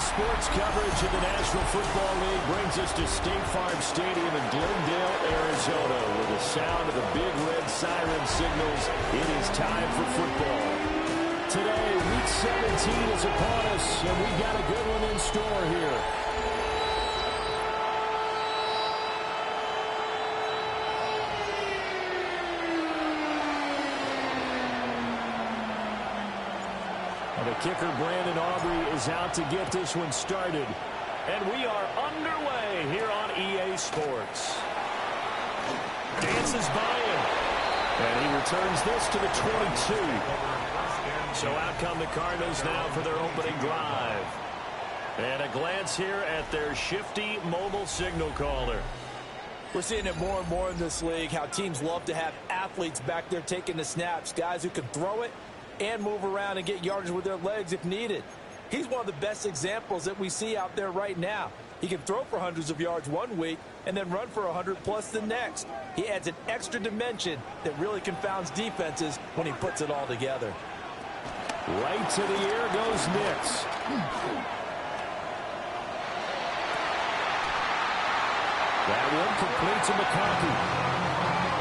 Sports coverage of the National Football League brings us to State Farm Stadium in Glendale, Arizona, where the sound of the big red siren signals it is time for football. Today, Week 17 is upon us, and we've got a good one in store here. The kicker, Brandon Aubrey, is out to get this one started. And we are underway here on EA Sports. Dances by him. And he returns this to the 22. So out come the Cardinals now for their opening drive. And a glance here at their shifty mobile signal caller. We're seeing it more and more in this league, how teams love to have athletes back there taking the snaps, guys who can throw it and move around and get yardage with their legs if needed. He's one of the best examples that we see out there right now. He can throw for hundreds of yards one week and then run for 100+ the next. He adds an extra dimension that really confounds defenses when he puts it all together. Right to the air goes Nix. That one complete to McConkey.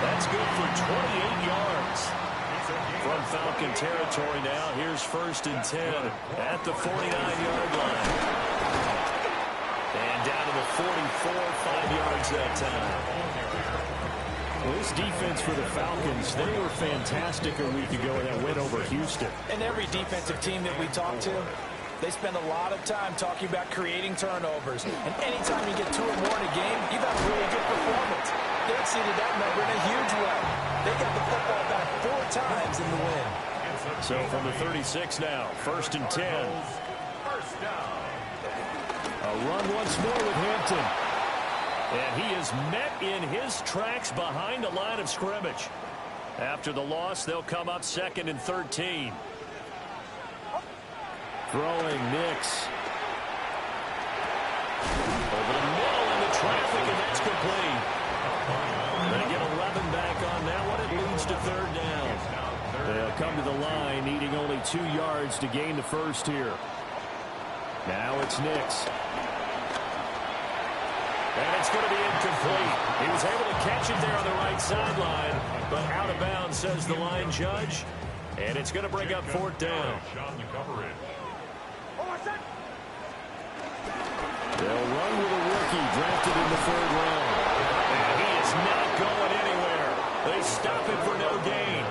That's good for 28 yards. From Falcon territory now, here's 1st and 10 at the 49-yard line. And down to the 44, 5 yards that time. Well, this defense for the Falcons, they were fantastic a week ago in that win over Houston. And every defensive team that we talk to, they spend a lot of time talking about creating turnovers. And anytime you get 2 or more in a game, you've got a really good performance. They exceeded that number in a huge way. They got the football back 4 times in the win. So from the 36 now, 1st and 10. A run once more with Hampton. And he is met in his tracks behind the line of scrimmage. After the loss, they'll come up 2nd and 13. Throwing Nix. Over the middle into traffic, and that's complete. They get 11 back on that one. It leads to 3rd down. They'll come to the line, needing only 2 yards to gain the first here. Now it's Nix. And it's going to be incomplete. He was able to catch it there on the right sideline, but out of bounds, says the line judge. And it's going to bring up 4th down. They'll run with a rookie drafted in the 3rd round. And he is not going anywhere. They stop him for no gain.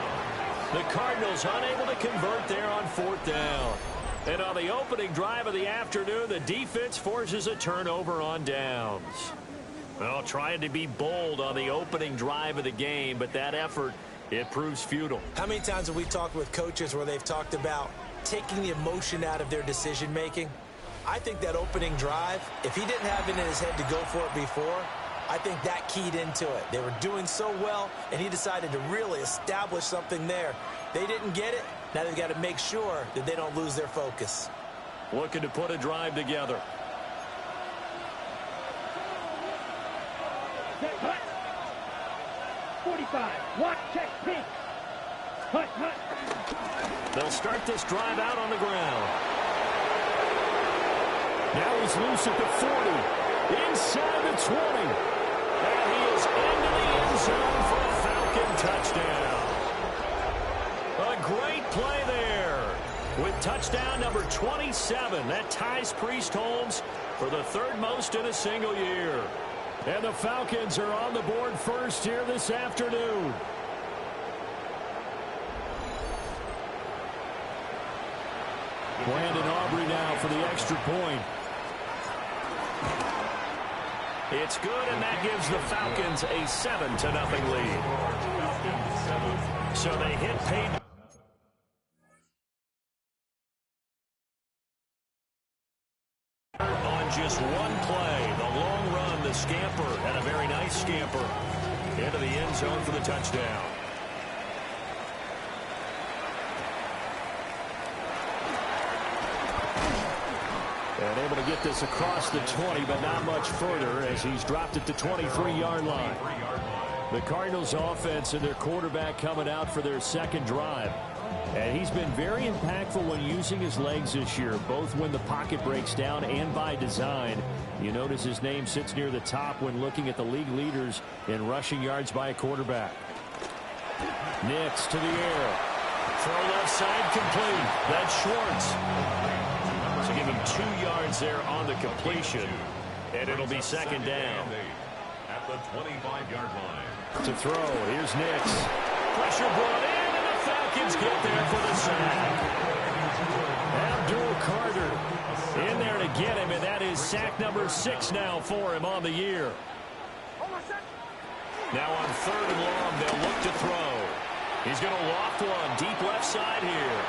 The Cardinals unable to convert there on 4th down. And on the opening drive of the afternoon, the defense forces a turnover on downs. Well, trying to be bold on the opening drive of the game, but that effort, it proves futile. How many times have we talked with coaches where they've talked about taking the emotion out of their decision-making? I think that opening drive, if he didn't have it in his head to go for it before, I think that keyed into it. They were doing so well, and he decided to really establish something there. They didn't get it. Now they've got to make sure that they don't lose their focus. Looking to put a drive together. Hut. 45. Watch, check, pink. Hut, hut. They'll start this drive out on the ground. Now he's loose at the 40. Inside the 20. And he is into the end zone for a Falcon touchdown. A great play there. With touchdown number 27. That ties Priest Holmes for the 3rd most in a single year. And the Falcons are on the board first here this afternoon. Brandon Aubrey now for the extra point. It's good, and that gives the Falcons a 7-0 lead. So they hit pay. On just one play, the long run, the scamper, and a very nice scamper into the end zone for the touchdown. And able to get this across the 20, but not much further as he's dropped at the 23-yard line. The Cardinals offense and their quarterback coming out for their 2nd drive. And he's been very impactful when using his legs this year, both when the pocket breaks down and by design. You notice his name sits near the top when looking at the league leaders in rushing yards by a quarterback. Nix to the air. Throw left side complete. That's Schwartz. So give him 2 yards there on the completion. And it'll be second down. At the 25-yard line. To throw. Here's Nix. Pressure brought in, and the Falcons get there for the sack. Abdul Carter in there to get him, and that is sack number 6 now for him on the year. Now on 3rd and long, they'll look to throw. He's going to loft one deep left side here.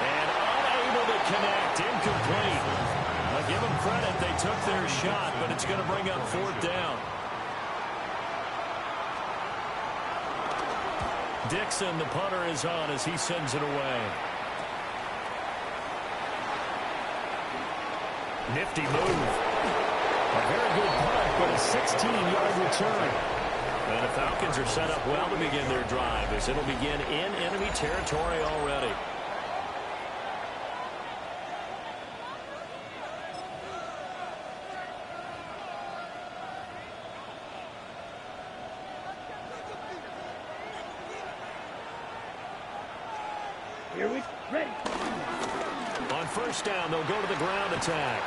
And unable to connect. Incomplete. I'll give them credit. They took their shot, but it's going to bring up 4th down. Dixon, the punter, is on as he sends it away. Nifty move. A very good punt, but a 16-yard return. And the Falcons are set up well to begin their drive as it'll begin in enemy territory already. Here we ready. On 1st down, they'll go to the ground attack.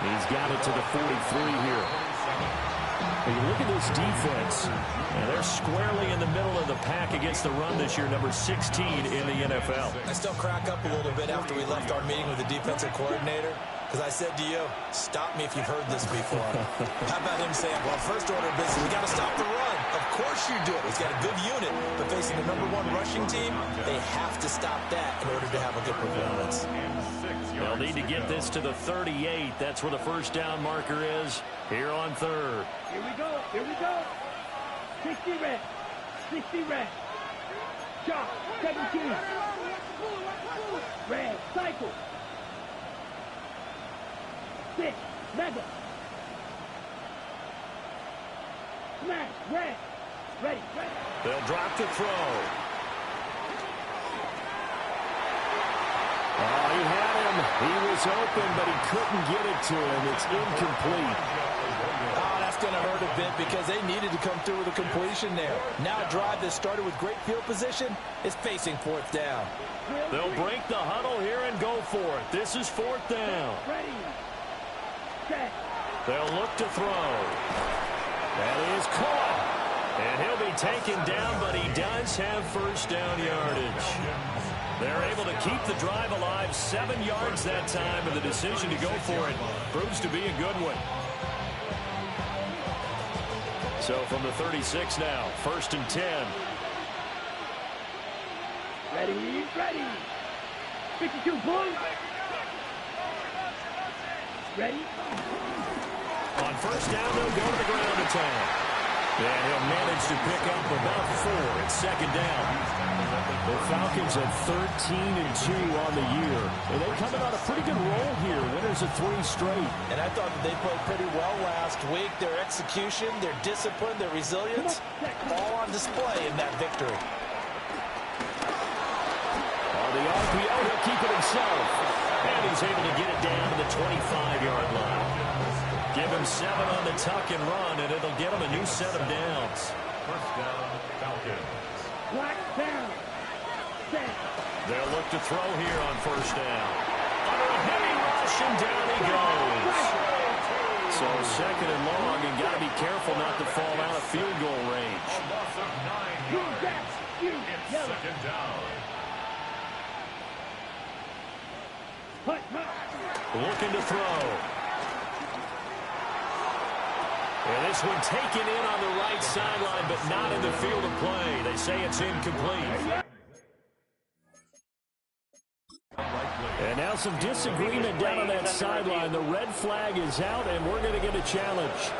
He's got it to the 43 here. When you look at this defense, and they're squarely in the middle of the pack against the run this year, number 16 in the NFL. I still crack up a little bit after we left our meeting with the defensive coordinator, because I said to you, stop me if you've heard this before. How about him saying, well, first order of business, we got to stop the run. Of course you do it. He's got a good unit, but facing the #1 rushing team, they have to stop that in order to have a good performance. They'll need to get this to the 38. That's where the 1st down marker is here on 3rd. Here we go. Here we go. 60 red. 60 red. Shot. 17. Red. Cycle. 6. Mega. Smash. Red. Ready. Ready. They'll drop to throw. Oh, he had him. He was open, but he couldn't get it to him. It's incomplete. Oh, that's going to hurt a bit because they needed to come through with a completion there. Now a drive that started with great field position is facing 4th down. They'll break the huddle here and go for it. This is 4th down. Ready. Set. They'll look to throw. That is caught. And he'll be taken down, but he does have 1st down yardage. They're able to keep the drive alive, 7 yards that time, and the decision to go for it proves to be a good one. So from the 36 now, 1st and 10. Ready. Ready. 52 boys. Ready. On 1st down, they'll go to the ground attack. And he'll manage to pick up about 4 at 2nd down. The Falcons at 13-2 on the year. And they're coming on a pretty good roll here. Winners of 3 straight. And I thought that they played pretty well last week. Their execution, their discipline, their resilience, all on display in that victory. On the RPO, he'll keep it himself. And he's able to get it down to the 25-yard line. Give him 7 on the tuck and run, and it'll get him a new set of downs. 1st down, Falcons. Black down. Set. They'll look to throw here on 1st down. Under a heavy rush, and down he goes. So 2nd and long, and got to be careful not to fall out of field goal range. A loss of 9 yards. It's 2nd down. Looking to throw. And this one taken in on the right sideline, but not in the field of play. They say it's incomplete. And now some disagreement down on that sideline. The red flag is out, and we're going to get a challenge.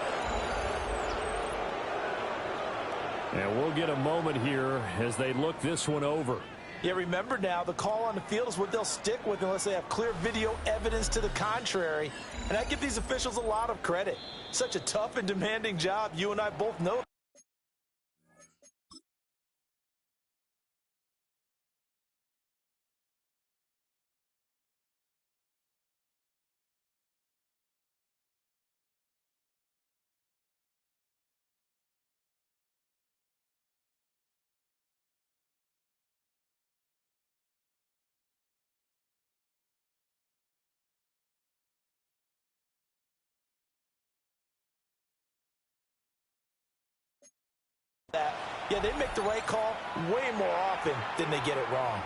And we'll get a moment here as they look this one over. Yeah, remember now, the call on the field is what they'll stick with unless they have clear video evidence to the contrary. And I give these officials a lot of credit. Such a tough and demanding job. You and I both know that. Yeah, they make the right call way more often than they get it wrong.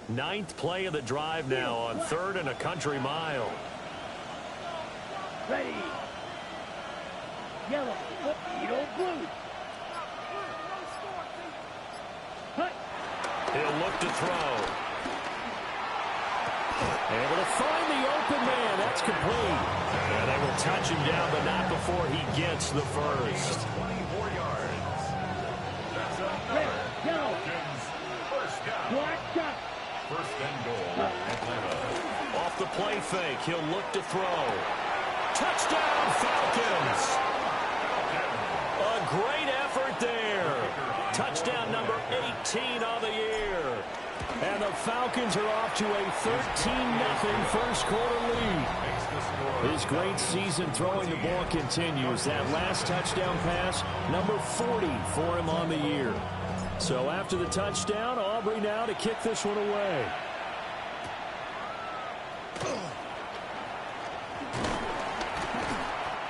Ninth play of the drive now on 3rd and a country mile. Ready. Yellow. Yellow blue. Hut. He'll look to throw. Able to find the open man. That's complete. And they will touch him down, but not before he gets the first. 24 yards. That's Red. another Yellow. First down. Black shot. First and goal, Atlanta. Off the play fake, he'll look to throw. Touchdown, Falcons! A great effort there. Touchdown number 18 on the year. And the Falcons are off to a 13-0 first quarter lead. His great season throwing the ball continues. That last touchdown pass, number 40 for him on the year. So after the touchdown, Aubrey now to kick this one away.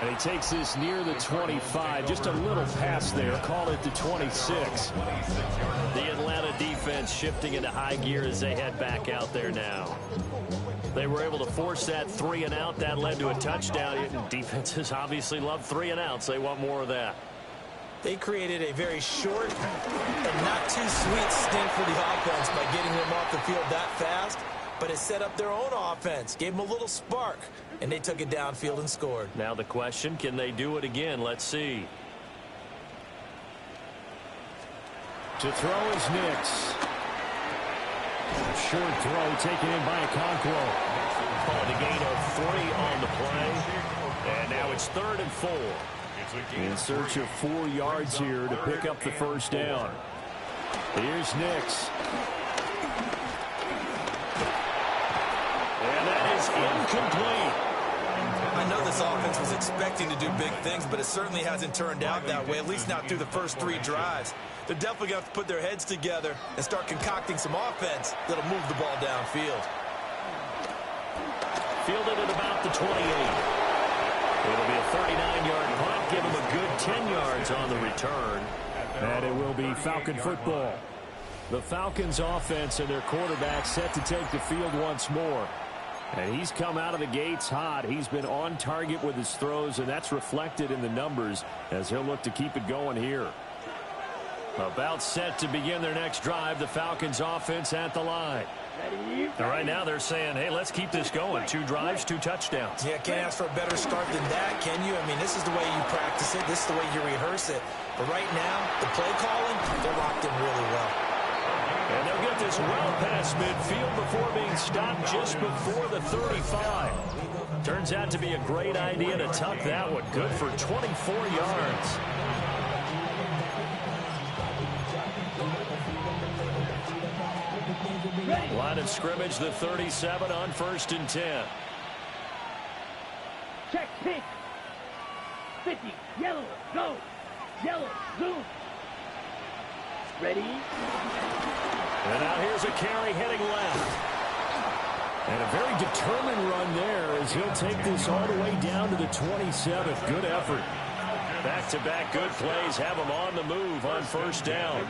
And he takes this near the 25. Just a little pass there. Call it the 26. The Atlanta defense shifting into high gear as they head back out there now. They were able to force that 3 and out. That led to a touchdown. Defenses obviously love 3 and outs. They want more of that. They created a very short and not too sweet stint for the offense by getting them off the field that fast, but it set up their own offense, gave them a little spark, and they took it downfield and scored. Now the question, can they do it again? Let's see. To throw is Nix. Short throw taken in by Okonkwo. Called a gain of 3 on the play. And now it's 3rd and 4. In search of 4 yards here to pick up the first down. Here's Nix. And that is incomplete. I know this offense was expecting to do big things, but it certainly hasn't turned out that way, at least not through the first 3 drives. They're definitely going to have to put their heads together and start concocting some offense that'll move the ball downfield. Fielded at about the 28. It'll be a 39-yard punt. Give him a good 10 yards on the return. And it will be Falcon football. The Falcons offense and their quarterback set to take the field once more. And he's come out of the gates hot. He's been on target with his throws, and that's reflected in the numbers as he'll look to keep it going here. About set to begin their next drive, the Falcons offense at the line. And right now they're saying, hey, let's keep this going. 2 drives, 2 touchdowns. Yeah, can't ask for a better start than that, can you? I mean, this is the way you practice it. This is the way you rehearse it. But right now, the play calling, they're locked in really well. And they'll get this well past midfield before being stopped just before the 35. Turns out to be a great idea to tuck that one. Good for 24 yards. Line of scrimmage, the 37 on 1st and 10. Check, pink. 50, yellow, go. Yellow, zoom. Ready. And now here's a carry heading left. And a very determined run there as he'll take this all the way down to the 27. Good effort. Back-to-back good plays have him on the move on 1st down.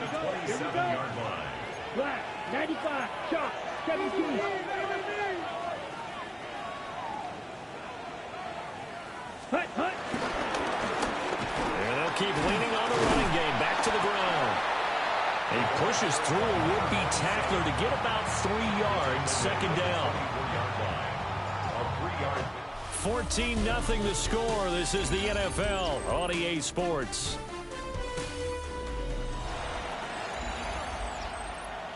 Here we go. Black, 95, shot, 17. Hut, hut. And they'll keep leaning on the running game. Back to the ground. He pushes through a would-be tackler to get about 3 yards. 2nd down. 14-0 the score. This is the NFL on EA Sports.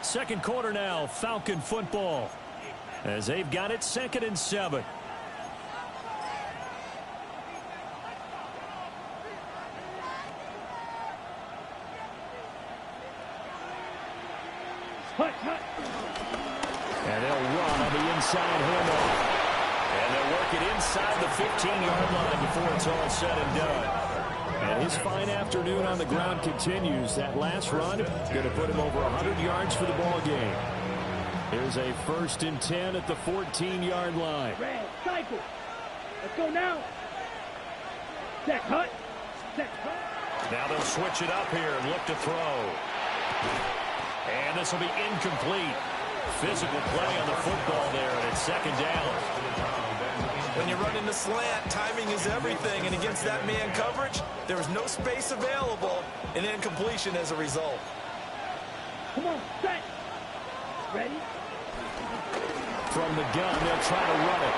2nd quarter now, Falcon football, as they've got it 2nd and 7. Hut, hut. And they'll run on the inside handoff. And they'll work it inside the 15-yard line before it's all said and done. And his fine afternoon on the ground continues. That last run going to put him over 100 yards for the ball game. Here's a 1st and 10 at the 14-yard line. Red, cycle. Let's go now. Set, hut. Set, hut. Now they'll switch it up here and look to throw. And this will be incomplete. Physical play on the football there, and it's 2nd down. When you run in the slant, timing is everything, and against that man coverage, there was no space available, and incompletion as a result. Come on, set. Ready? From the gun, they'll try to run it.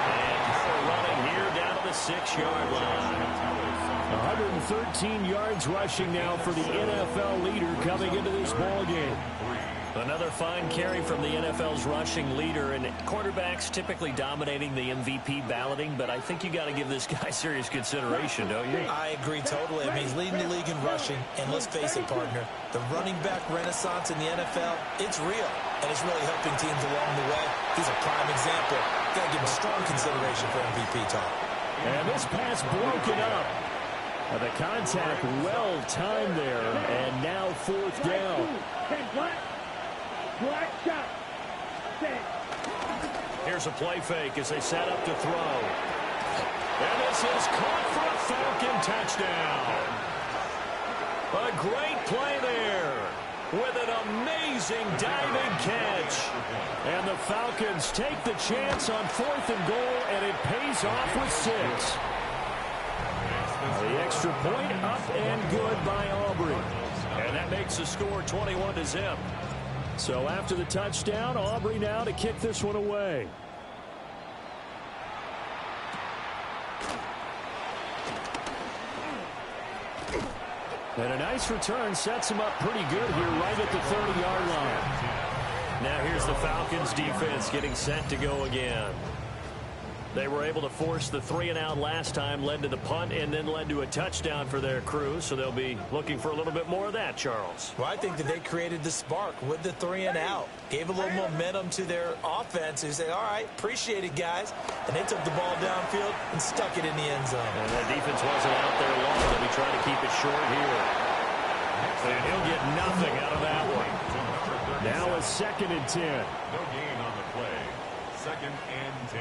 And they're running here down to the 6-yard line. 113 yards rushing now for the NFL leader coming into this ball game. Another fine carry from the NFL's rushing leader, and quarterbacks typically dominating the MVP balloting, but I think you got to give this guy serious consideration, don't you? I agree totally. I mean, he's leading the league in rushing, and let's face it, partner, the running back renaissance in the NFL, it's real, and it's really helping teams along the way. He's a prime example. Got to give him strong consideration for MVP talk. And this pass broken up. The contact well timed there, and now 4th down. Black shot. Set. Here's a play fake as they set up to throw. And this is caught for a Falcon touchdown. A great play there with an amazing diving catch. And the Falcons take the chance on 4th and goal, and it pays off with 6. The extra point up and good by Aubrey. And that makes the score 21-0. So after the touchdown, Aubrey now to kick this one away. And a nice return sets him up pretty good here right at the 30-yard line. Now here's the Falcons defense getting set to go again. They were able to force the 3-and-out last time, led to the punt, and then led to a touchdown for their crew. So they'll be looking for a little bit more of that, Charles. Well, I think that they created the spark with the 3-and-out. Gave a little momentum to their offense. They said, all right, appreciate it, guys. And they took the ball downfield and stuck it in the end zone. And the defense wasn't out there long. They'll be trying to keep it short here. And he'll get nothing out of that one. Now a 2nd and 10. No gain on the play. 2nd and 10.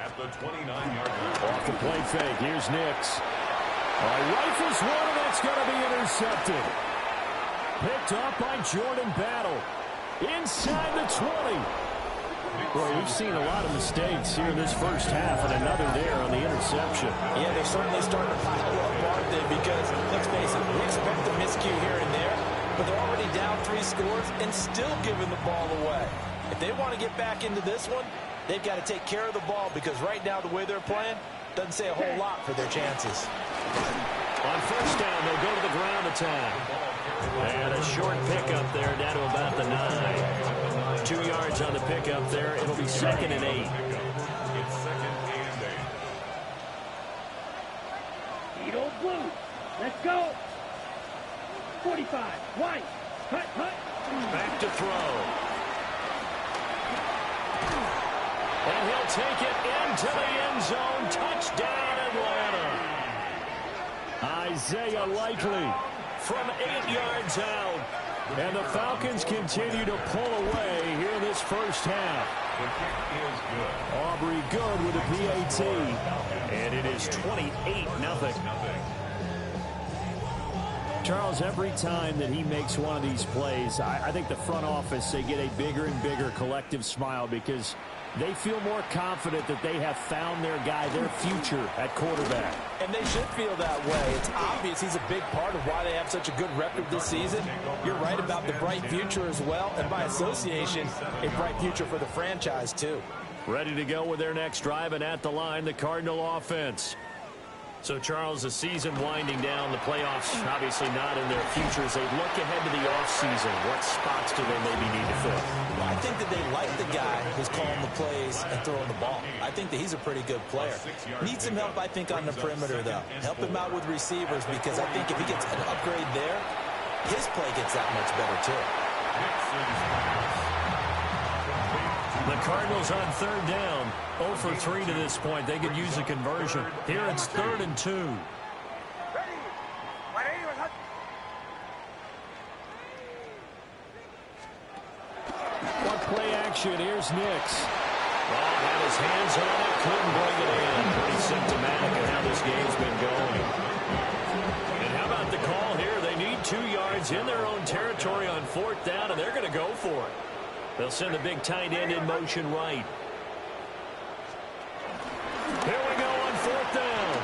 At the 29-yard line. Off the play fake. Here's Nix. Rifles one, and that's going to be intercepted. Picked up by Jordan Battle. Inside the 20. Boy, we've seen a lot of mistakes here in this first half, and another there on the interception. Yeah, they're certainly starting to pile up, aren't they? Because, let's face it, we expect a miscue here and there, but they're already down 3 scores and still giving the ball away. If they want to get back into this one, they've got to take care of the ball, because right now the way they're playing doesn't say a whole lot for their chances. On 1st down, they'll go to the ground attack. And a short pickup there down to about the 9. 2 yards on the pickup there. It'll be 2nd and 8. It's 2nd and 8. Edo blue. Let's go. 45. White. Hut, hut. Back to throw. And he'll take it into the end zone. Touchdown, Atlanta. Isaiah Likely from 8 yards out. And the Falcons continue to pull away here in this first half. Aubrey good with a PAT. And it is 28-0. Charles, every time that he makes one of these plays, I think the front office, they get a bigger and bigger collective smile, because they feel more confident that they have found their guy, their future at quarterback. And they should feel that way. It's obvious he's a big part of why they have such a good record this season. You're right about the bright future as well, and by association, a bright future for the franchise too. Ready to go with their next drive, and at the line, the Cardinal offense. So, Charles, the season winding down, the playoffs obviously not in their future. As they look ahead to the offseason, what spots do they maybe need to fill? Well, I think that they like the guy who's calling the plays and throwing the ball. I think that he's a pretty good player. Needs some help, I think, on the perimeter, though. Help him out with receivers, because I think if he gets an upgrade there, his play gets that much better, too. The Cardinals on 3rd down, 0 for 3 to this point. They could use a conversion. Here it's 3rd and 2. One play action. Here's Nix. Oh, had his hands on it. Couldn't bring it in. Pretty symptomatic of how this game's been going. And how about the call here? They need 2 yards in their own territory on 4th down, and they're going to go for it. They'll send the big tight end in motion right. Here we go on 4th down.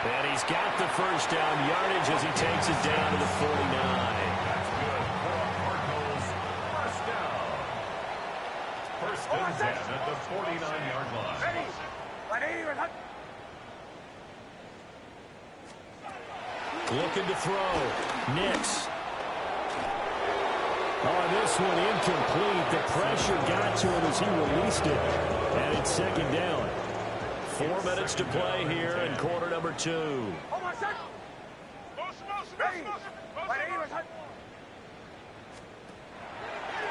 And he's got the first down yardage as he takes it down to the 49. First and 10 at the 49-yard line. Looking to throw. Nix. Oh, this one incomplete. The pressure got to him as he released it. And it's 2nd down. 4 minutes to play here in quarter number 2.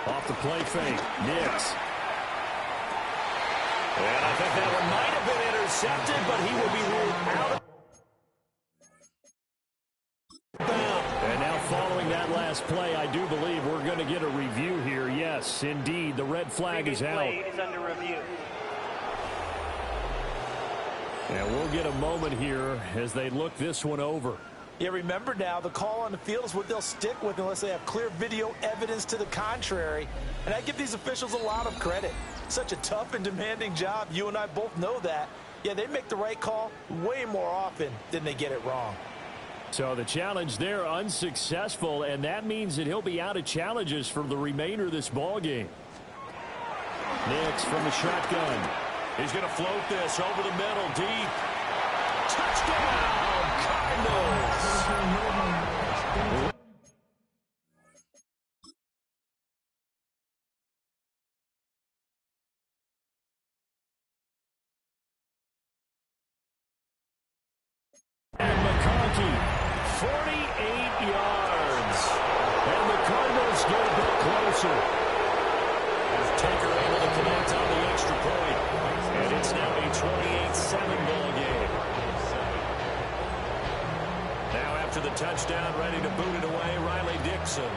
Off the play fake. Nix. And I think that one might have been intercepted, but he will be ruled out. And now following that last play, I do believe we're going to get a review here. Yes, indeed, the red flag is out. Play is under review. And we'll get a moment here as they look this one over. Yeah, remember now, the call on the field is what they'll stick with unless they have clear video evidence to the contrary. And I give these officials a lot of credit. Such a tough and demanding job. You and I both know that. Yeah, they make the right call way more often than they get it wrong. So the challenge there unsuccessful, and that means that he'll be out of challenges for the remainder of this ball game. Nix from the shotgun. He's going to float this over the middle, deep. Touchdown, Cardinals! And McConkey, 48 yards. And the Cardinals get a bit closer. As Taker able to connect on the extra point. And it's now a 28-7 ball game. Now after the touchdown, ready to boot it away, Riley Dixon.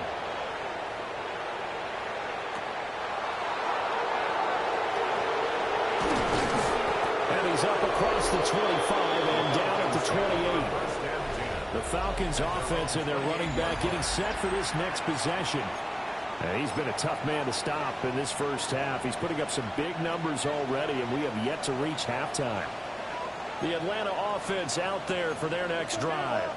And he's up across the 25 and down at the 28. The Falcons offense and their running back getting set for this next possession. He's been a tough man to stop in this first half. He's putting up some big numbers already, and we have yet to reach halftime. The Atlanta offense out there for their next drive.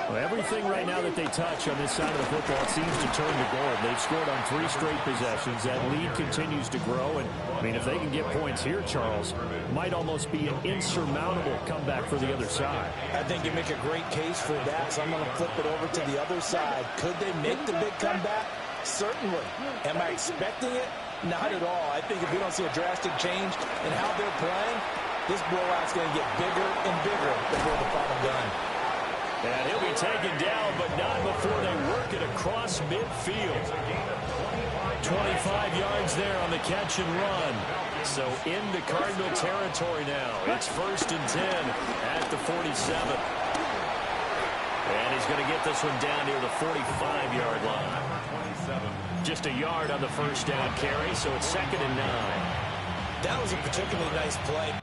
Well, everything right now that they touch on this side of the football seems to turn to gold. They've scored on 3 straight possessions. That lead continues to grow. And, I mean, if they can get points here, Charles, might almost be an insurmountable comeback for the other side. I think you make a great case for that, so I'm going to flip it over to the other side. Could they make the big comeback? Certainly. Am I expecting it? Not at all. I think if we don't see a drastic change in how they're playing, this blowout's going to get bigger and bigger before the final gun. And he'll be taken down, but not before they work it across midfield. 25 yards there on the catch and run. So into Cardinal territory now. It's 1st and 10 at the 47. And he's going to get this one down near the 45-yard line. Just a yard on the first down carry, so it's 2nd and 9. That was a particularly nice play.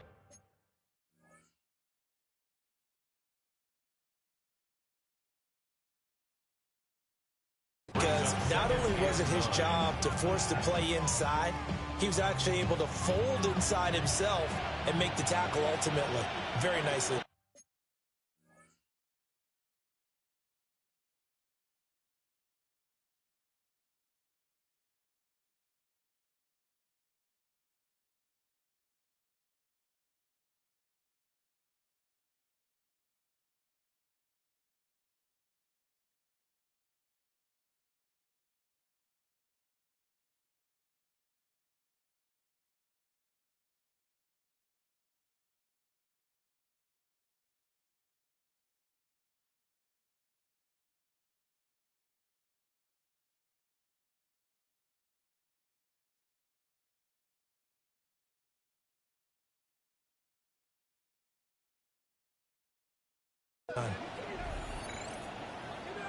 Because not only was it his job to force the play inside, he was actually able to fold inside himself and make the tackle ultimately. Very nicely.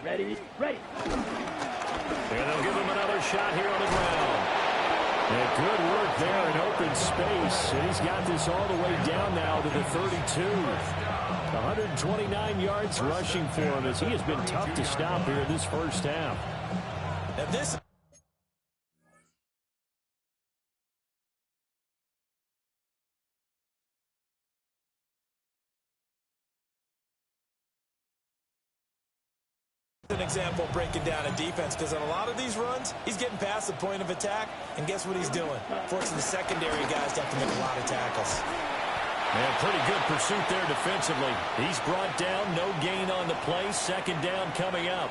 Ready, ready. And they'll give him another shot here on the ground. And good work there in open space. And he's got this all the way down now to the 32. 129 yards rushing for him as he has been tough to stop here in this first half. Now this an example of breaking down a defense, because on a lot of these runs, he's getting past the point of attack, and guess what he's doing? Forcing the secondary guys to have to make a lot of tackles. And pretty good pursuit there defensively. He's brought down, no gain on the play, second down coming up.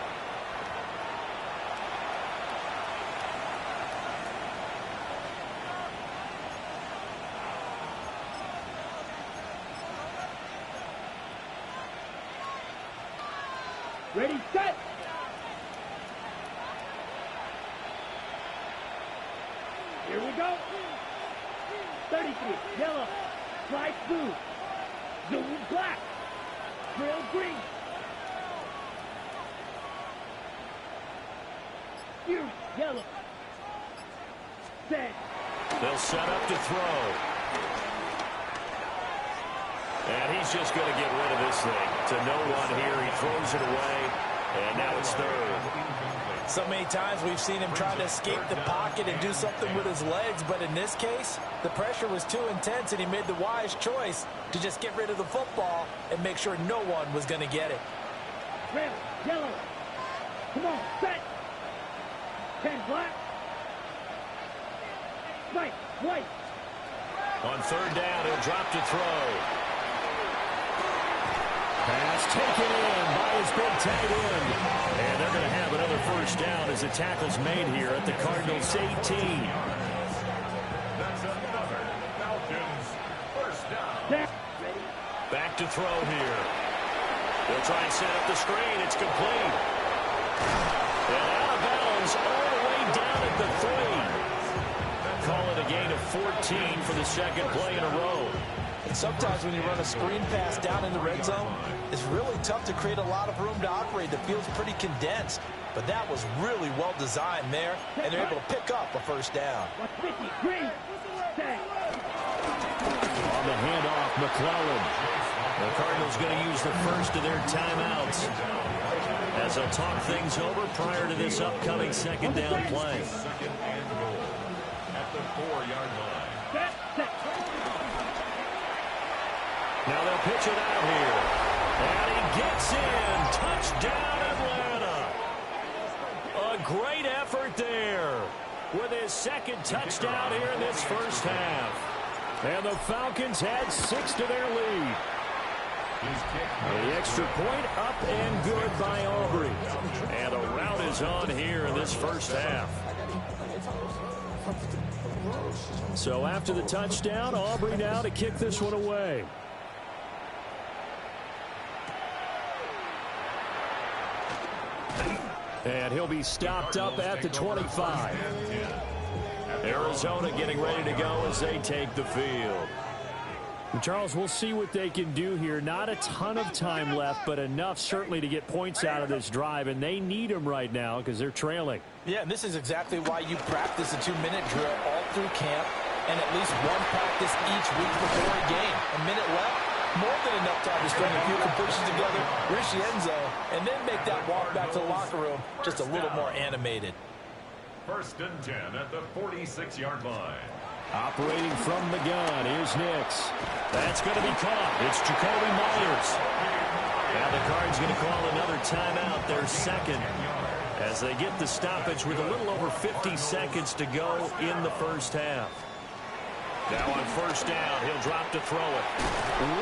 Ready, set. Here we go. 33, yellow. Slide blue. Zoom black. Trail green. Fury, yellow. Set. They'll set up to throw. And he's just going to get rid of this thing. To no one here. He throws it away. And now it's third. So many times we've seen him try to escape the pocket and do something with his legs, but in this case, the pressure was too intense, and he made the wise choice to just get rid of the football and make sure no one was going to get it. Red, yellow. Come on, set. 10 black. White, white. On third down, he'll drop to throw. Pass taken in by his big tight end. And they're going to have another first down as the tackle's made here at the Cardinals' 18. That's another Falcons first down. Ready. Back to throw here. They'll try and set up the screen. It's complete. And out of bounds all the way down at the 3. Call it a gain of 14 for the second play in a row. And sometimes when you run a screen pass down in the red zone, it's really tough to create a lot of room to operate. The field's pretty condensed. But that was really well designed there, and they're able to pick up a first down. 150, green. Set. On the handoff, McClellan. The Cardinals going to use the first of their timeouts as they'll talk things over prior to this upcoming second down play. Second and goal at the 4-yard line. Set, set. Now they'll pitch it out here. And he gets in. Touchdown, Atlanta. A great effort there with his second touchdown here in this first half. And the Falcons had 6 to their lead. The extra point up and good by Aubrey. And a rout is on here in this first half. So after the touchdown, Aubrey now to kick this one away. And he'll be stopped up at the 25. Arizona getting ready to go as they take the field. And Charles, we'll see what they can do here. Not a ton of time left, but enough certainly to get points out of this drive, and they need them right now because they're trailing. Yeah, and this is exactly why you practice a 2-minute drill all through camp and at least one practice each week before a game. A minute left, more than enough time to string a few completions together, reach the end zone, and then make that walk back to the locker room just a little more animated. First and 10 at the 46-yard line. Operating from the gun, here's Nix. That's going to be caught. It's Jacoby Myers. Now the Cards going to call another timeout, their second, as they get the stoppage with a little over 50 seconds to go in the first half. Now on first down, he'll drop to throw it.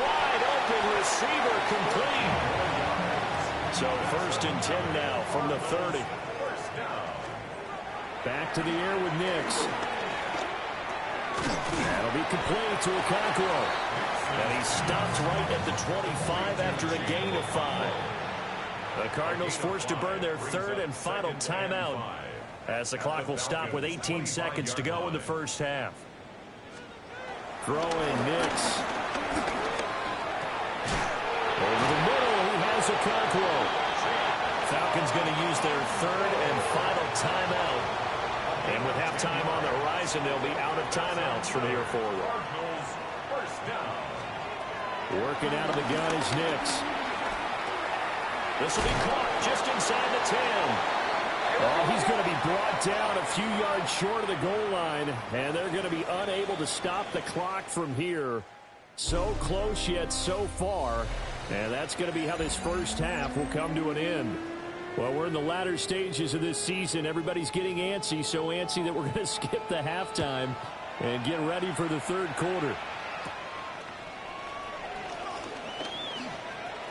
Wide open receiver complete. So first and 10 now from the 30. Back to the air with Nix. That'll be complete to Okonkwo. And he stops right at the 25 after a gain of 5. The Cardinals forced to burn their third and final timeout as the clock will stop with 18 seconds to go in the first half. Throwing Nix. Over the middle, he has Okonkwo. Falcons going to use their third and final timeout. And with halftime on the horizon, they'll be out of timeouts from here forward. First down. Working out of the gun is Nix. This will be caught just inside the 10. Oh, he's going to be brought down a few yards short of the goal line, and they're going to be unable to stop the clock from here. So close yet so far, and that's going to be how this first half will come to an end. Well, we're in the latter stages of this season. Everybody's getting antsy, so antsy that we're going to skip the halftime and get ready for the third quarter.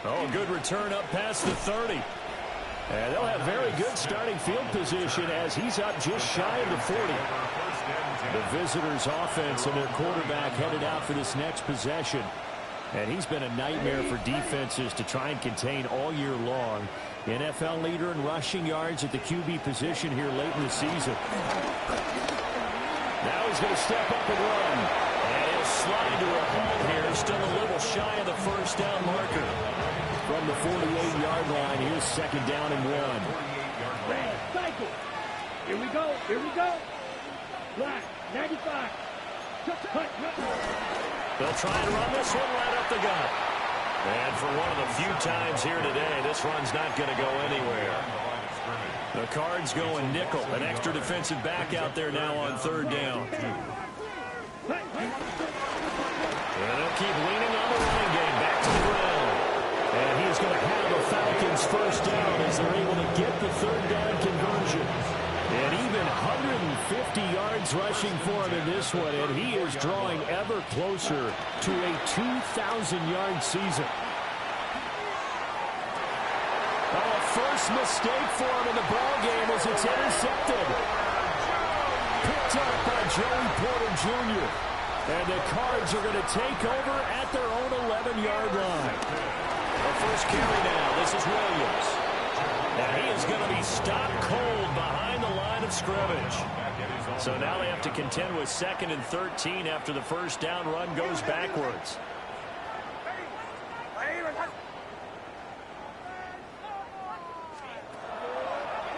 Oh, good return up past the 30. And they'll have very good starting field position as he's up just shy of the 40. The visitors' offense and their quarterback headed out for this next possession. And he's been a nightmare for defenses to try and contain all year long. NFL leader in rushing yards at the QB position here late in the season. Now he's going to step up and run. And he'll slide to a halt here, still a little shy of the first down marker. From the 48-yard line, here's second down and 1. Red cycle. Here we go. Here we go. Black 95. They'll try and run this one right up the gut. And for one of the few times here today, this run's not going to go anywhere. The Cards going nickel. An extra defensive back out there now on third down. And they'll keep leaning on the running game. Back to the ground. And he's going to have the Falcons first down as they're able to get the third down conversion. And even 150 yards rushing for him in this one, and he is drawing ever closer to a 2,000-yard season. Oh, a first mistake for him in the ballgame as it's intercepted. Picked up by Joey Porter Jr. And the Cards are going to take over at their own 11-yard line. The first carry now. This is Williams. And he is going to be stopped cold behind the line of scrimmage. So now they have to contend with 2nd and 13 after the first down run goes backwards.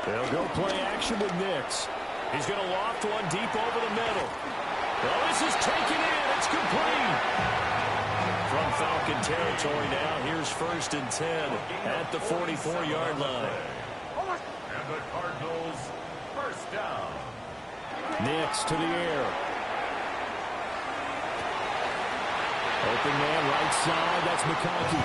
They'll go play action with Nix. He's going to loft one deep over the middle. Oh, this is taken in. It's complete. From Falcon territory now, here's 1st and 10 at the 44-yard line. And the Cardinals first down. Nix to the air. Open man right side, that's McConkey.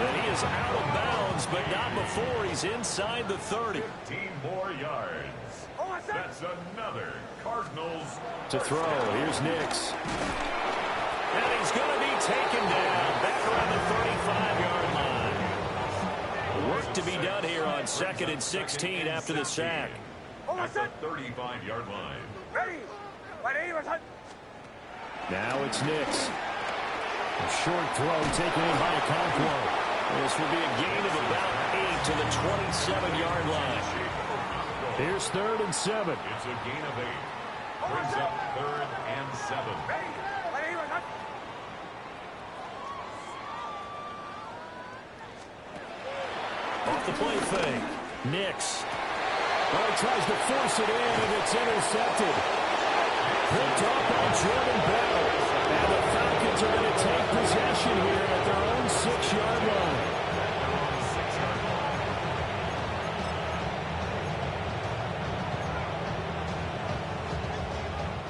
And he is out of bounds, but not before he's inside the 30. 15 more yards. That's another Cardinals. To throw, here's Nix. And he's going to be taken down back around the 35-yard line. Work to be done here on 2nd and 16 after the sack. At the 35-yard line. Now it's Nix. A short throw taken in by Okonkwo. This will be a gain of about 8 to the 27-yard line. Here's 3rd and 7. It's a gain of 8. Brings up 3rd and 7. Off the play fake. Nix. Oh, he tries to force it in, and it's intercepted. Picked up by Jordan Bell. And the Falcons are going to take possession here at their own 6-yard line.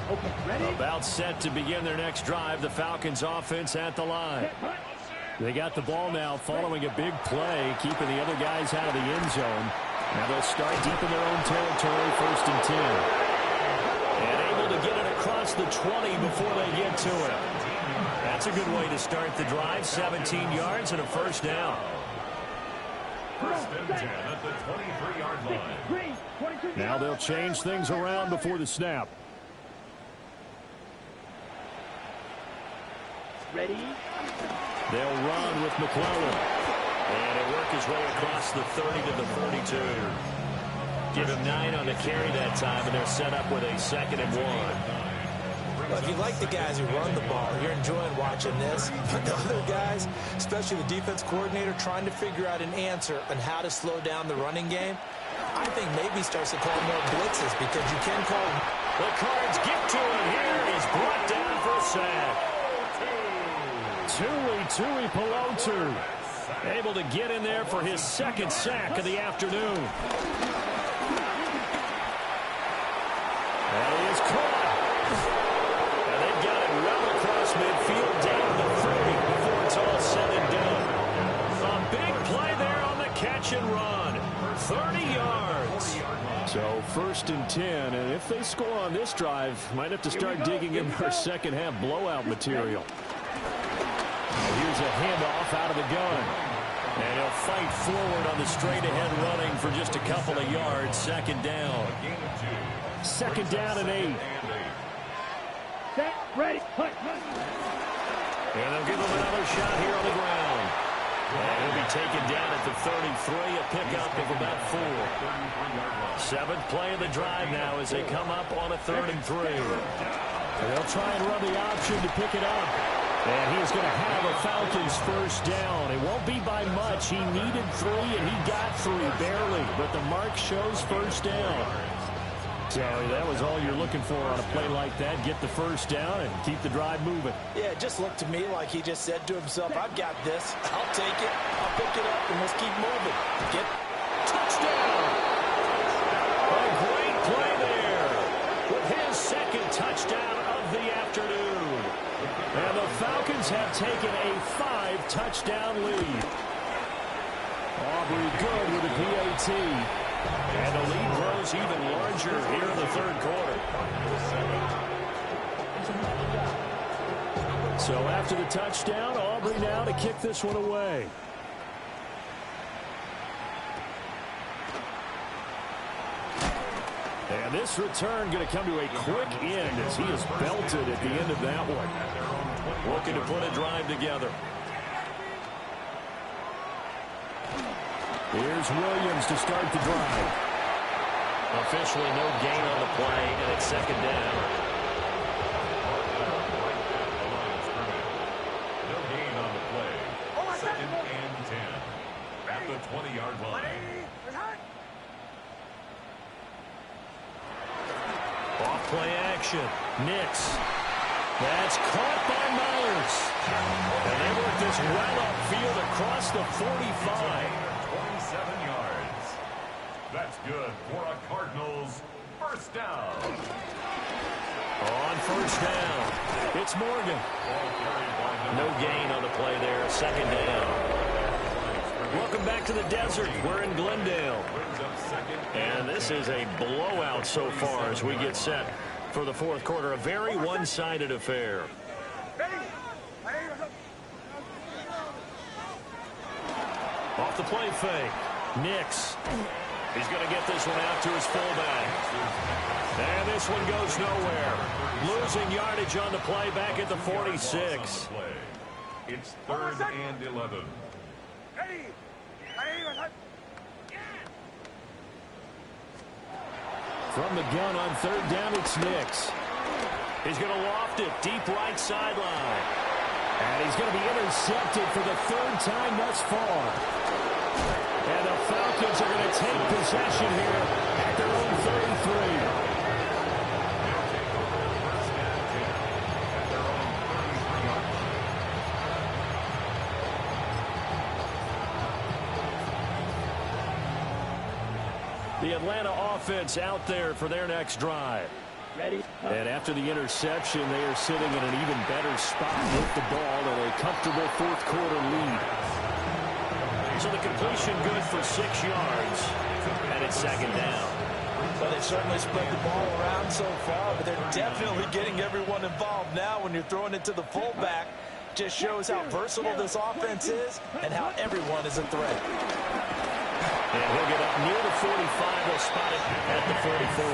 Okay, ready? About set to begin their next drive. The Falcons offense at the line. They got the ball now following a big play, keeping the other guys out of the end zone. Now they'll start deep in their own territory, 1st and 10. And able to get it across the 20 before they get to it. That's a good way to start the drive. 17 yards and a first down. 1st and 10 at the 23-yard line. Now they'll change things around before the snap. Ready? They'll run with McClellan. And he'll work his way across the 30 to the 42. Give him 9 on the carry that time, and they're set up with a 2nd and 1. Well, if you like the guys who run the ball, you're enjoying watching this. But the other guys, especially the defense coordinator, trying to figure out an answer on how to slow down the running game, I think maybe starts to call more blitzes because you can call them. The Cards get to it here. He's brought down for a sack. Tui Pelotu able to get in there for his second sack of the afternoon. And he is caught. And they've got it well across midfield down to 30 before it's all said and done. A big play there on the catch and run. 30 yards. So 1st and 10, and if they score on this drive, might have to start digging in for second half blowout material. Here's a handoff out of the gun. And he'll fight forward on the straight-ahead running for just a couple of yards. Second down. Second down and 8. Set, ready, punt. And they'll give him another shot here on the ground. And he'll be taken down at the 33, a pickup of about 4. 7th play of the drive now as they come up on a 3rd and 3. They'll try and run the option to pick it up. And he's going to have a Falcons first down. It won't be by much. He needed 3, and he got 3, barely. But the mark shows first down. So that was all you're looking for on a play like that. Get the first down and keep the drive moving. Yeah, it just looked to me like he just said to himself, I've got this. I'll take it. I'll pick it up, and let's keep moving. Touchdown! A great play there with his second touchdown of the afternoon. And the Falcons have taken a 5-touchdown lead. Aubrey good with a PAT. And the lead grows even larger here in the 3rd quarter. So after the touchdown, Aubrey now to kick this one away. And this return going to come to a quick end as he is belted at the end of that one. Looking to put a drive together. Here's Williams to start the drive. Officially no gain on the play, and it's second down. No gain on the play. 2nd and 10 at the 20-yard line. Off play action. Nix. That's caught by Myers. And they work this well upfield across the 45. 27 yards. That's good for a Cardinals first down. On first down, it's Morgan. No gain on the play there. Second down. Welcome back to the desert. We're in Glendale. And this is a blowout so far as we get set for the 4th quarter. A very one-sided affair. Off the play fake. Nix. He's going to get this one out to his fullback. And this one goes nowhere. Losing yardage on the play back at the 46. It's 3rd and 11. From the gun on 3rd down, it's Nix. He's going to loft it deep right sideline. And he's going to be intercepted for the 3rd time thus far. And the Falcons are going to take possession here at their own 33. The Atlanta offense out there for their next drive. Ready. And after the interception, they are sitting in an even better spot with the ball and a comfortable 4th quarter lead. So the completion good for 6 yards, and it's second down. Well, they've certainly spread the ball around so far, but they're definitely getting everyone involved now when you're throwing it to the fullback. Just shows how versatile this offense is and how everyone is a threat. And he'll get up near the 45. They'll spot it at the 44.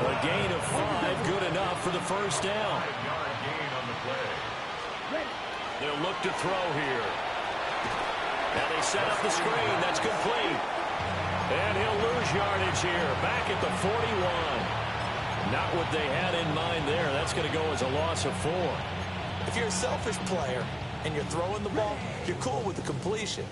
A gain of 5, good enough for the first down. They'll look to throw here. Now they set up the screen. That's complete. And he'll lose yardage here. Back at the 41. Not what they had in mind there. That's going to go as a loss of 4. If you're a selfish player and you're throwing the ball, you're cool with the completion.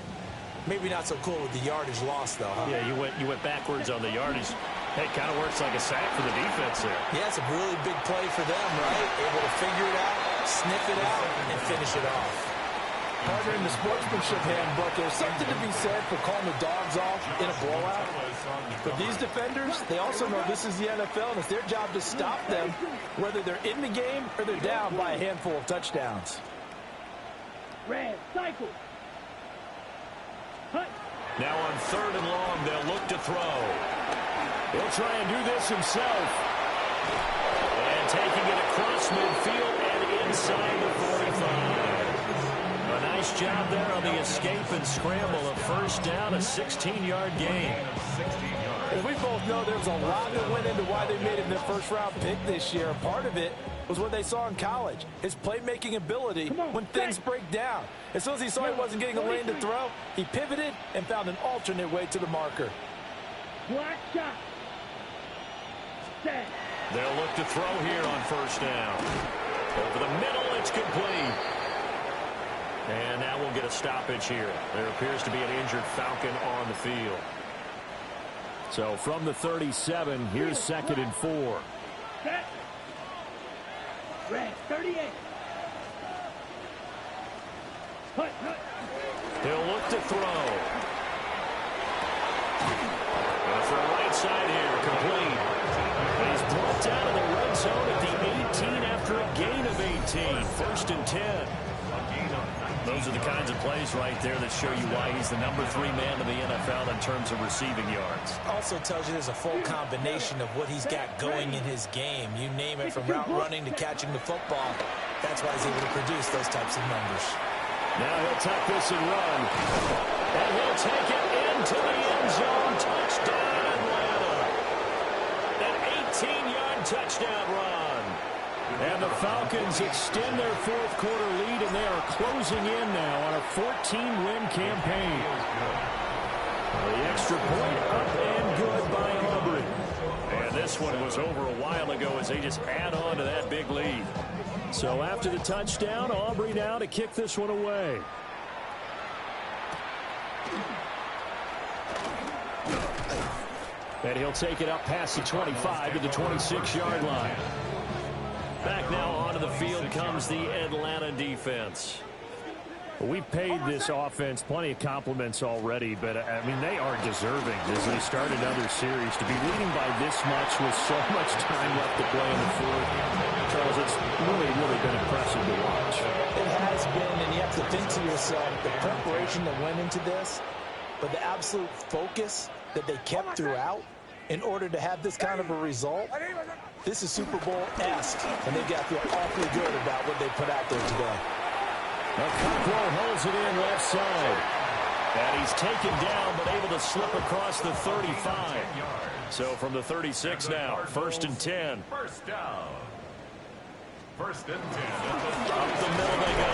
Maybe not so cool with the yardage loss, though, huh? Yeah, you went backwards on the yardage. Hey, it kind of works like a sack for the defense there. Yeah, it's a really big play for them, right? Able to figure it out, sniff it out, and finish it off. Partner, in the sportsmanship handbook, there's something to be said for calling the dogs off in a blowout. But these defenders, they also know this is the NFL, and it's their job to stop them, whether they're in the game or they're down by a handful of touchdowns. Red, cycle. Hut. Now on 3rd and long, they'll look to throw. He'll try and do this himself. And taking it across midfield and inside the 45. A nice job there on the escape and scramble. A first down, a 16-yard gain. As we both know, there's a lot that went into why they made him their first-round pick this year. Part of it was what they saw in college, his playmaking ability when things break down. As soon as he saw he wasn't getting a lane to throw, he pivoted and found an alternate way to the marker. Black shot. Set. They'll look to throw here on first down. Over the middle, it's complete. And now we'll get a stoppage here. There appears to be an injured Falcon on the field. So from the 37, here's 2nd and 4. Set. Red, 38. Hut, hut. He'll look to throw. And for the right side here, complete. He's brought down in the red zone at the 18 after a gain of 18. 1st and 10. Those are the kinds of plays right there that show you why he's the number 3 man in the NFL in terms of receiving yards. Also tells you there's a full combination of what he's got going in his game. You name it, from route running to catching the football. That's why he's able to produce those types of numbers. Now he'll tuck this and run. And he'll take it into the end zone. Touchdown, Atlanta. An 18-yard touchdown run. And the Falcons extend their 4th quarter lead, and they are closing in now on a 14-win campaign. The extra point up and good by Aubrey. And this one was over a while ago as they just add on to that big lead. So after the touchdown, Aubrey now to kick this one away. And he'll take it up past the 25 to the 26-yard line. Back now onto the field comes the Atlanta defense. We've paid this offense plenty of compliments already, but, I mean, they are deserving as they start another series. To be leading by this much with so much time left to play in the 4th, Charles, it's really, really been impressive to watch. It has been, and you have to think to yourself, the preparation that went into this, but the absolute focus that they kept throughout in order to have this kind of a result. This is Super Bowl-esque, and they've got to feel awfully good about what they put out there today. Okaflo holds it in left side. And he's taken down, but able to slip across the 35. So from the 36 now, 1st and 10. First down. 1st and 10. Up the middle they go.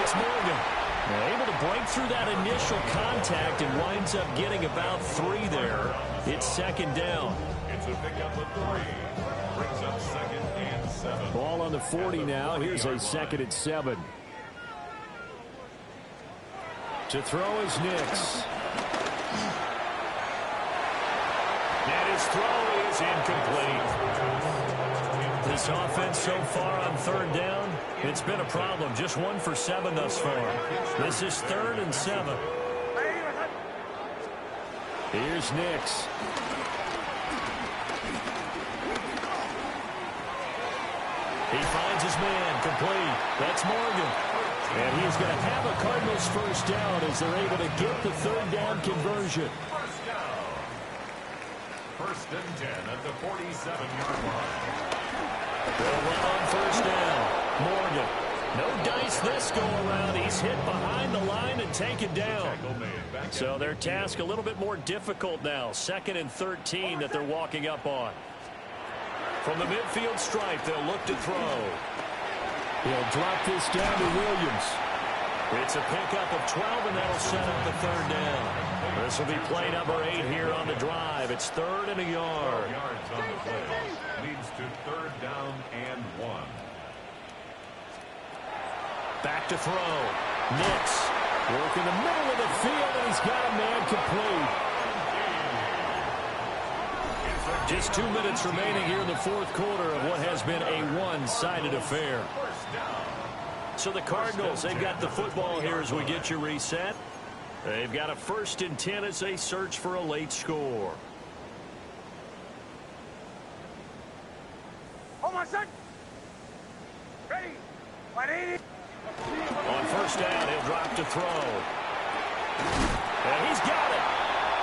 It's Morgan. Now able to break through that initial contact and winds up getting about 3 there. It's 2nd down. It's a pickup of 3. Brings up 2nd and 7. Ball on the 40 now. Here's a 2nd and 7. To throw is Nix. And his throw is incomplete. This offense so far on 3rd down, it's been a problem. Just 1 for 7 thus far. This is 3rd and 7. Here's Nix. He finds his man, complete. That's Morgan. And he's going to have a Cardinals first down as they're able to get the 3rd down conversion. First down. 1st and 10 at the 47-yard line. They'll run on first down. Morgan. No dice this go-around. He's hit behind the line and taken down. So their task a little bit more difficult now. 2nd and 13 that they're walking up on. From the midfield stripe, they'll look to throw. He'll drop this down to Williams. It's a pickup of 12, and that'll set up the 3rd down. This will be play number 8 here on the drive. It's 3rd and a yard. 12 yards on the play. Leads to 3rd down and 1. Back to throw. Nix. Work in the middle of the field, and he's got a man complete. Just 2 minutes remaining here in the 4th quarter of what has been a one-sided affair. So the Cardinals, they've got the football here as we get you reset. They've got a 1st and 10 as they search for a late score. Hold on, son. Ready. 180. On 1st down, he'll drop to throw. And he's got it.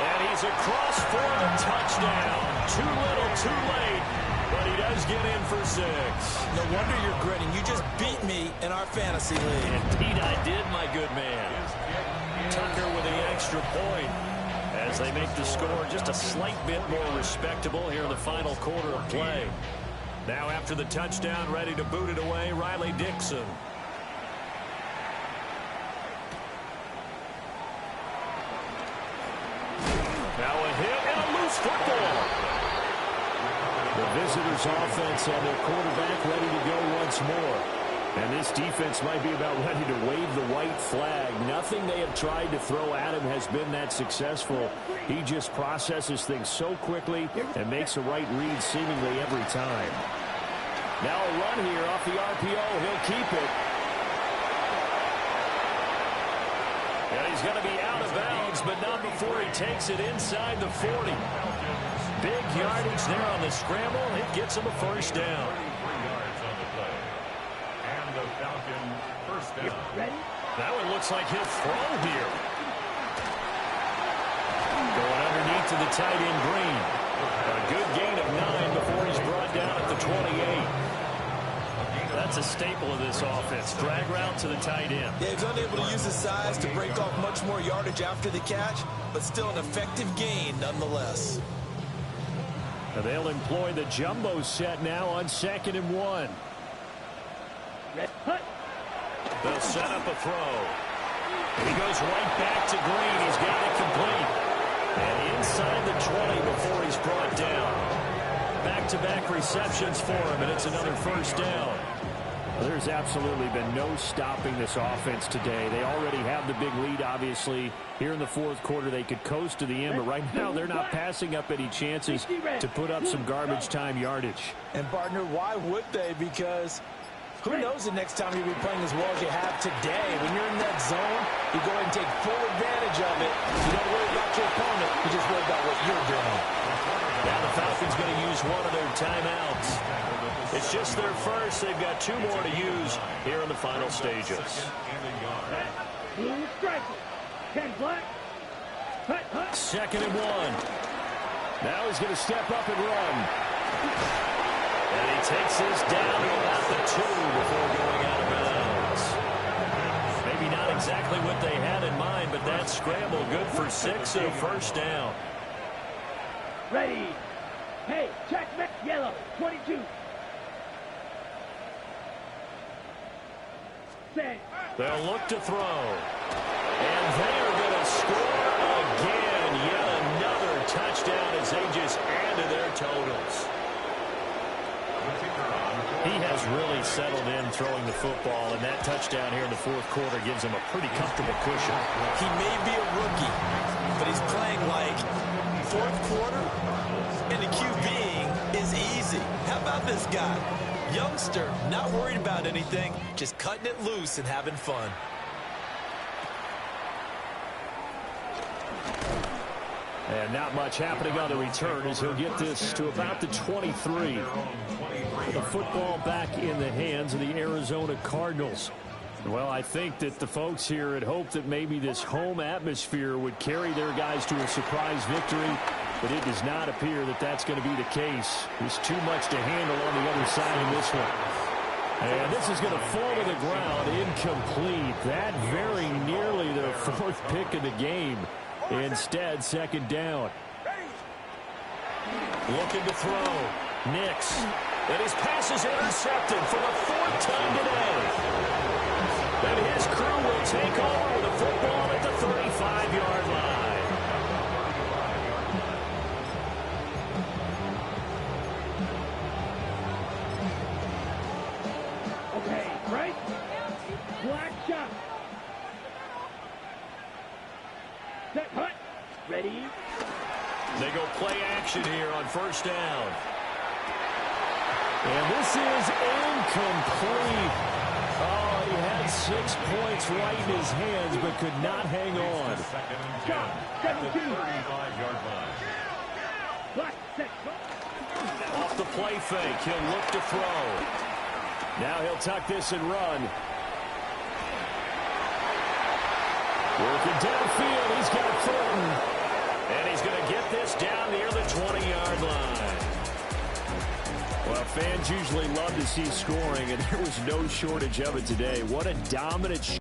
And he's across for the touchdown. Too little, too late. But he does get in for 6. No wonder you're grinning. You just beat me in our fantasy league. Indeed I did, my good man. Tucker with the extra point as they make the score just a slight bit more respectable here in the final quarter of play. Now after the touchdown, ready to boot it away, Riley Dixon. Now a hit and a loose football. The visitors' offense and their quarterback ready to go once more. And this defense might be about ready to wave the white flag. Nothing they have tried to throw at him has been that successful. He just processes things so quickly and makes the right read seemingly every time. Now a run here off the RPO. He'll keep it. And he's going to be out of bounds, but not before he takes it inside the 40. Big yardage there on the scramble. It gets him a 1st down. 33 yards on the play. And the Falcons 1st down. That one looks like he'll throw here. Going underneath to the tight end Green. A good gain of 9 before he's brought down at the 28. That's a staple of this offense. Drag route to the tight end. Yeah, he's unable to use his size to break off much more yardage after the catch, but still an effective gain nonetheless. And they'll employ the jumbo set now on 2nd and 1. They'll set up a throw. He goes right back to Green. He's got it complete. And inside the 20 before he's brought down. Back-to-back receptions for him, and it's another 1st down. There's absolutely been no stopping this offense today. They already have the big lead, obviously. Here in the 4th quarter, they could coast to the end, but right now they're not passing up any chances to put up some garbage time yardage. And, partner, why would they? Because who knows the next time you'll be playing as well as you have today. When you're in that zone, you go ahead and take full advantage of it. You don't worry about your opponent. You just worry about what you're doing. Now the Falcons going to use one of their timeouts. It's just their first. They've got 2 more to use here in the final stages. Blue striker. 10 black. 2nd and 1. Now he's going to step up and run. And he takes this down to about the 2 before going out of bounds. Maybe not exactly what they had in mind, but that scramble good for 6 and a 1st down. Ready. Hey, check back. Yellow. 22. Set. They'll look to throw. And they are going to score again. Yet another touchdown as they just added their totals. He has really settled in throwing the football, and that touchdown here in the 4th quarter gives him a pretty comfortable cushion. He may be a rookie, but he's playing like 4th quarter, and the QBing is easy. How about this guy? Youngster, not worried about anything, just cutting it loose and having fun. And not much happening on the return as he'll get this to about the 23. The football back in the hands of the Arizona Cardinals. Well, I think that the folks here had hoped that maybe this home atmosphere would carry their guys to a surprise victory, but it does not appear that that's going to be the case. There's too much to handle on the other side of this one. And this is going to fall to the ground incomplete. That very nearly the 4th pick of the game. Instead, 2nd down. Looking to throw. Nix. And his pass is intercepted for the 4th time today. And his crew will take over with the football at the 35-yard line. set, hut. Ready. They go play action here on first down. And this is incomplete. Oh, he had 6 points right in his hands, but could not hang on. Second and 10 at the 35-yard line. Black, set, Off the play fake, he'll look to throw. Now he'll tuck this and run. Working downfield, he's got Thornton. And he's going to get this down near the 20-yard line. Well, fans usually love to see scoring, and there was no shortage of it today. What a dominant